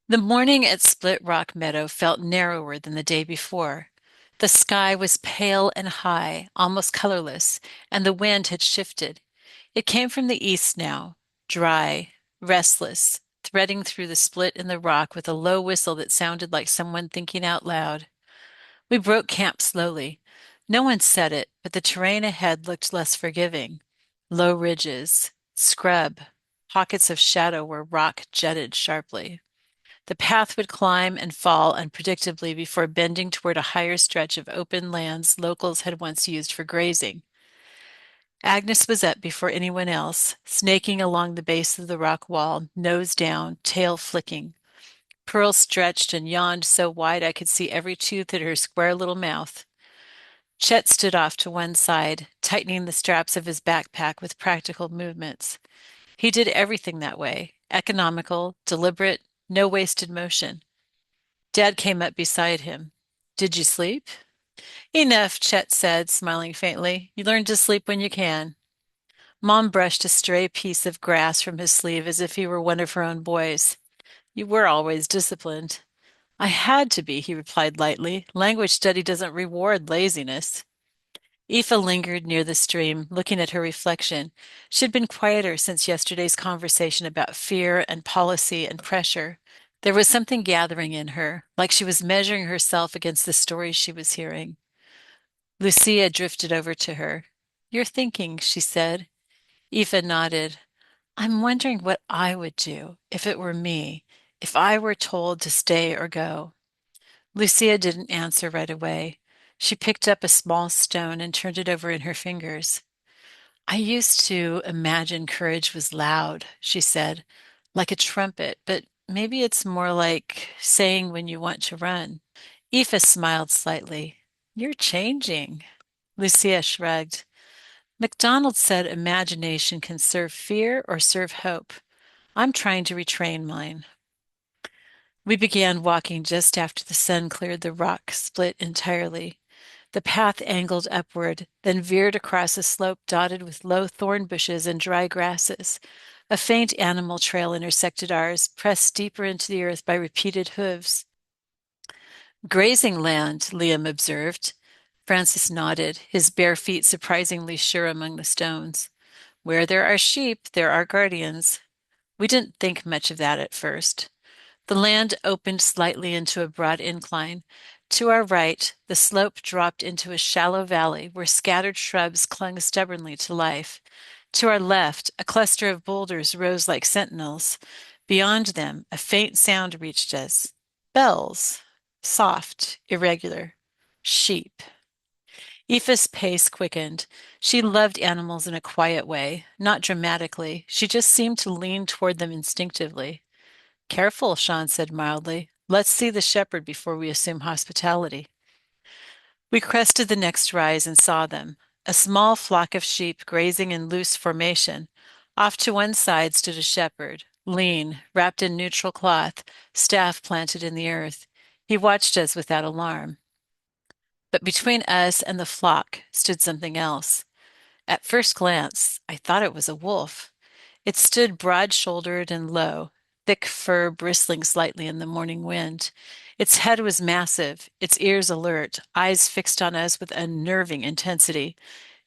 The morning at Split Rock Meadow felt narrower than the day before. The sky was pale and high, almost colorless, and the wind had shifted. It came from the east now, dry, restless, threading through the split in the rock with a low whistle that sounded like someone thinking out loud. We broke camp slowly. No one said it, but the terrain ahead looked less forgiving. Low ridges, scrub, pockets of shadow where rock jutted sharply. The path would climb and fall unpredictably before bending toward a higher stretch of open lands locals had once used for grazing. Agnes was up before anyone else, snaking along the base of the rock wall, nose down, tail flicking. Pearl stretched and yawned so wide I could see every tooth in her square little mouth. Chet stood off to one side, tightening the straps of his backpack with practical movements. He did everything that way, economical, deliberate, no wasted motion. Dad came up beside him. Did you sleep? Enough, Chet said, smiling faintly. You learn to sleep when you can. Mom brushed a stray piece of grass from his sleeve as if he were one of her own boys. You were always disciplined. I had to be, he replied lightly. Language study doesn't reward laziness. Aoife lingered near the stream, looking at her reflection. She had been quieter since yesterday's conversation about fear and policy and pressure. There was something gathering in her, like she was measuring herself against the stories she was hearing. Lucia drifted over to her. You're thinking, she said. Aoife nodded. I'm wondering what I would do if it were me, if I were told to stay or go. Lucia didn't answer right away. She picked up a small stone and turned it over in her fingers. I used to imagine courage was loud, she said, like a trumpet, but maybe it's more like saying when you want to run. Aoife smiled slightly. You're changing. Lucia shrugged. MacDonald said imagination can serve fear or serve hope. I'm trying to retrain mine. We began walking just after the sun cleared the rock split entirely. The path angled upward, then veered across a slope dotted with low thorn bushes and dry grasses. A faint animal trail intersected ours, pressed deeper into the earth by repeated hooves. Grazing land, Liam observed. Francis nodded, his bare feet surprisingly sure among the stones. Where there are sheep, there are guardians. We didn't think much of that at first. The land opened slightly into a broad incline. To our right, the slope dropped into a shallow valley where scattered shrubs clung stubbornly to life. To our left, a cluster of boulders rose like sentinels. Beyond them, a faint sound reached us. Bells. Soft, irregular. Sheep. Aoife's pace quickened. She loved animals in a quiet way, not dramatically. She just seemed to lean toward them instinctively. Careful, Sean said mildly. Let's see the shepherd before we assume hospitality. We crested the next rise and saw them, a small flock of sheep grazing in loose formation. Off to one side stood a shepherd, lean, wrapped in neutral cloth, staff planted in the earth. He watched us without alarm. But between us and the flock stood something else. At first glance, I thought it was a wolf. It stood broad-shouldered and low, thick fur bristling slightly in the morning wind. Its head was massive, its ears alert, eyes fixed on us with unnerving intensity.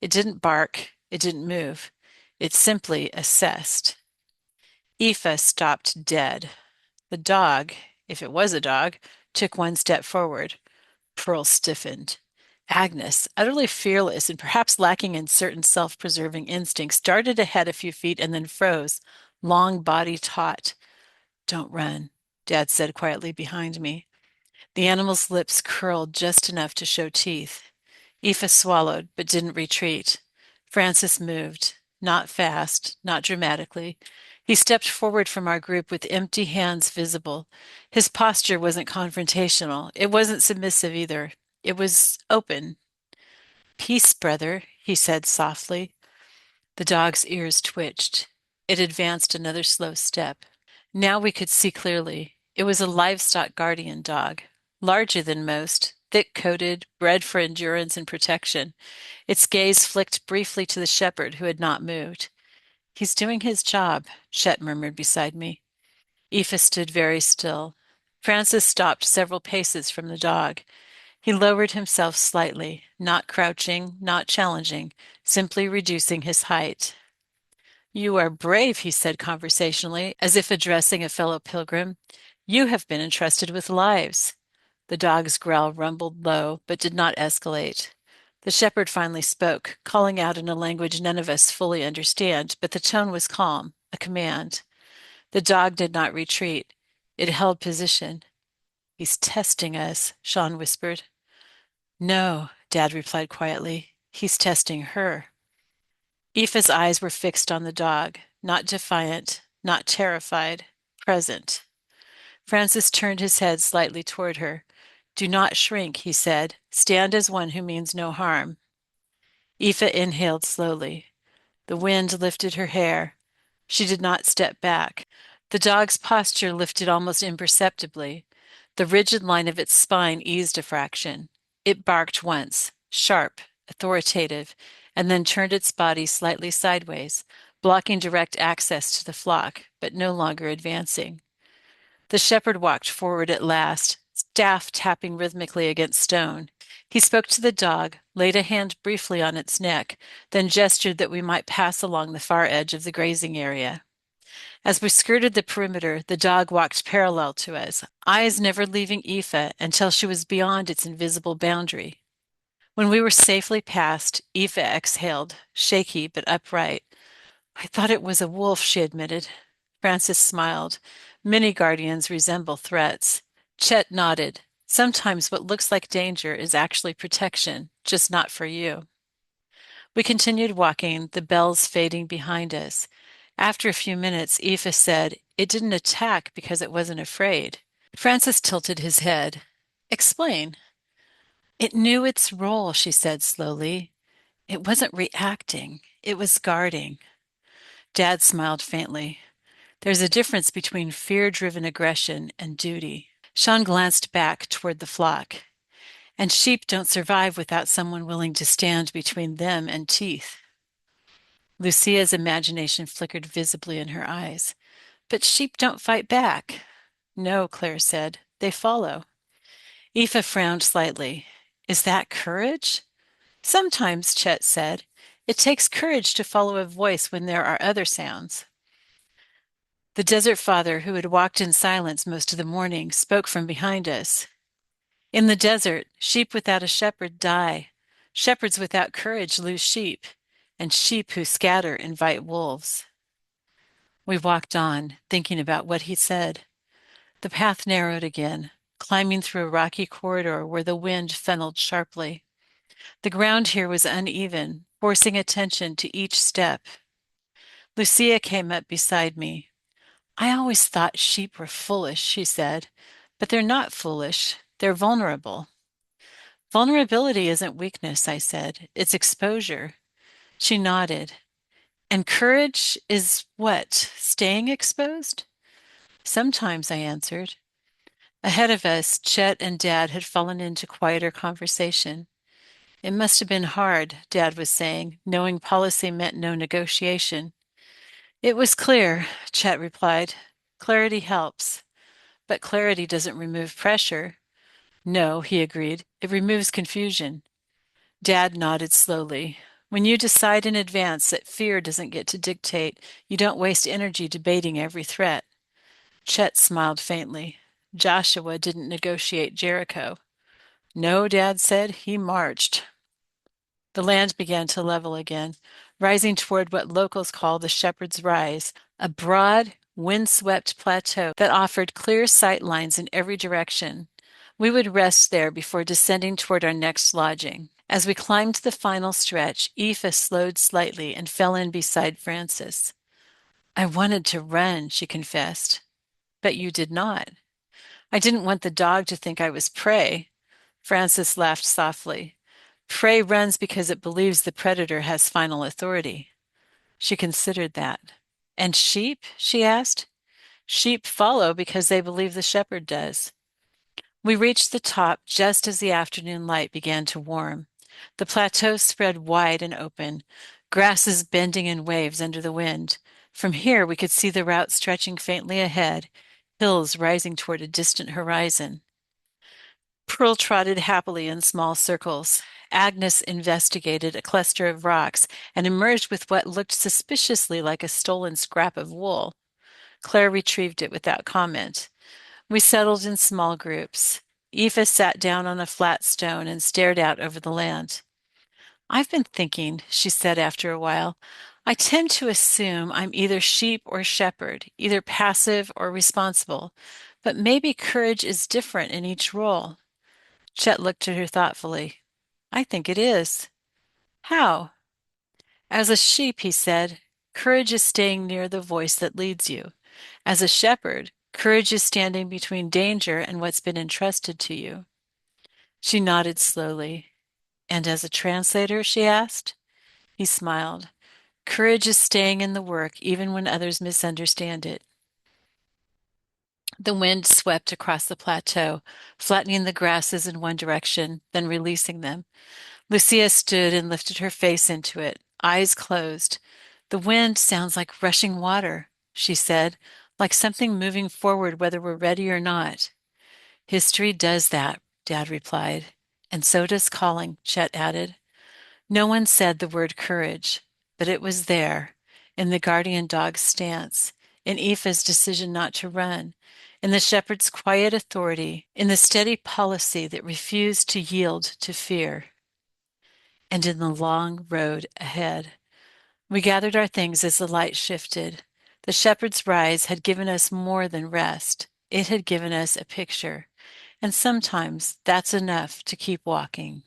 It didn't bark, it didn't move. It simply assessed. Aoife stopped dead. The dog, if it was a dog, took one step forward. Pearl stiffened. Agnes, utterly fearless and perhaps lacking in certain self-preserving instincts, darted ahead a few feet and then froze, long body taut. Don't run, Dad said quietly behind me. The animal's lips curled just enough to show teeth. Aoife swallowed, but didn't retreat. Francis moved, not fast, not dramatically. He stepped forward from our group with empty hands visible. His posture wasn't confrontational. It wasn't submissive either. It was open. Peace, brother, he said softly. The dog's ears twitched. It advanced another slow step. Now we could see clearly. It was a livestock guardian dog, larger than most, thick-coated, bred for endurance and protection. Its gaze flicked briefly to the shepherd who had not moved. He's doing his job, Chet murmured beside me. Aoife stood very still. Francis stopped several paces from the dog. He lowered himself slightly, not crouching, not challenging, simply reducing his height. "You are brave," he said conversationally, as if addressing a fellow pilgrim. "You have been entrusted with lives." The dog's growl rumbled low, but did not escalate. The shepherd finally spoke, calling out in a language none of us fully understand, but the tone was calm, a command. The dog did not retreat. It held position. "He's testing us," Sean whispered. "No," Dad replied quietly. "He's testing her." Aoife's eyes were fixed on the dog, not defiant, not terrified, present. Francis turned his head slightly toward her. "Do not shrink," he said. "Stand as one who means no harm." Aoife inhaled slowly. The wind lifted her hair. She did not step back. The dog's posture lifted almost imperceptibly. The rigid line of its spine eased a fraction. It barked once, sharp, authoritative, and then turned its body slightly sideways, blocking direct access to the flock, but no longer advancing. The shepherd walked forward at last, staff tapping rhythmically against stone. He spoke to the dog, laid a hand briefly on its neck, then gestured that we might pass along the far edge of the grazing area. As we skirted the perimeter, the dog walked parallel to us, eyes never leaving Aoife until she was beyond its invisible boundary. When we were safely past, Aoife exhaled, shaky but upright. "I thought it was a wolf," she admitted. Francis smiled. "Many guardians resemble threats." Chet nodded. "Sometimes what looks like danger is actually protection, just not for you." We continued walking, the bells fading behind us. After a few minutes, Aoife said, "It didn't attack because it wasn't afraid." Francis tilted his head. "Explain." "It knew its role," she said slowly. "It wasn't reacting. It was guarding." Dad smiled faintly. "There's a difference between fear-driven aggression and duty." Sean glanced back toward the flock. "And sheep don't survive without someone willing to stand between them and teeth." Lucia's imagination flickered visibly in her eyes. "But sheep don't fight back." "No," Claire said. "They follow." Aoife frowned slightly. "Is that courage?" "Sometimes," Chet said. "It takes courage to follow a voice when there are other sounds." The desert father, who had walked in silence most of the morning, spoke from behind us. "In the desert, sheep without a shepherd die. Shepherds without courage lose sheep, and sheep who scatter invite wolves." We walked on, thinking about what he said. The path narrowed again, climbing through a rocky corridor where the wind funneled sharply. The ground here was uneven, forcing attention to each step. Lucia came up beside me. "I always thought sheep were foolish," she said, "but they're not foolish. They're vulnerable." "Vulnerability isn't weakness," I said. "It's exposure." She nodded. "And courage is what? Staying exposed?" "Sometimes," I answered. Ahead of us, Chet and Dad had fallen into quieter conversation. "It must have been hard," Dad was saying, knowing policy meant no negotiation. "It was clear," Chet replied. "Clarity helps. But clarity doesn't remove pressure." "No," he agreed. "It removes confusion." Dad nodded slowly. "When you decide in advance that fear doesn't get to dictate, you don't waste energy debating every threat." Chet smiled faintly. "Joshua didn't negotiate Jericho." "No," Dad said. "He marched." The land began to level again, rising toward what locals call the Shepherd's Rise, a broad, wind-swept plateau that offered clear sight lines in every direction. We would rest there before descending toward our next lodging. As we climbed the final stretch, Aoife slowed slightly and fell in beside Francis. "I wanted to run," she confessed. "But you did not." "I didn't want the dog to think I was prey." Francis laughed softly. "Prey runs because it believes the predator has final authority." She considered that. "And sheep?" she asked. "Sheep follow because they believe the shepherd does." We reached the top just as the afternoon light began to warm. The plateau spread wide and open, grasses bending in waves under the wind. From here we could see the route stretching faintly ahead, hills rising toward a distant horizon. Pearl trotted happily in small circles. Agnes investigated a cluster of rocks and emerged with what looked suspiciously like a stolen scrap of wool. Claire retrieved it without comment. We settled in small groups. Eva sat down on a flat stone and stared out over the land. I've been thinking, she said after a while. I tend to assume I'm either sheep or shepherd, either passive or responsible, but maybe courage is different in each role. Chet looked at her thoughtfully. I think it is. How? As a sheep, he said, courage is staying near the voice that leads you. As a shepherd, courage is standing between danger and what's been entrusted to you. She nodded slowly. And as a translator, she asked? He smiled. Courage is staying in the work even when others misunderstand it. The wind swept across the plateau, flattening the grasses in one direction, then releasing them. Lucia stood and lifted her face into it, eyes closed. The wind sounds like rushing water, she said, like something moving forward whether we're ready or not. History does that, Dad replied. And so does calling, Chet added. No one said the word courage, but it was there, in the guardian dog's stance, in Aoife's decision not to run, in the shepherd's quiet authority, in the steady policy that refused to yield to fear, and in the long road ahead. We gathered our things as the light shifted. The shepherd's rise had given us more than rest. It had given us a picture, and sometimes that's enough to keep walking.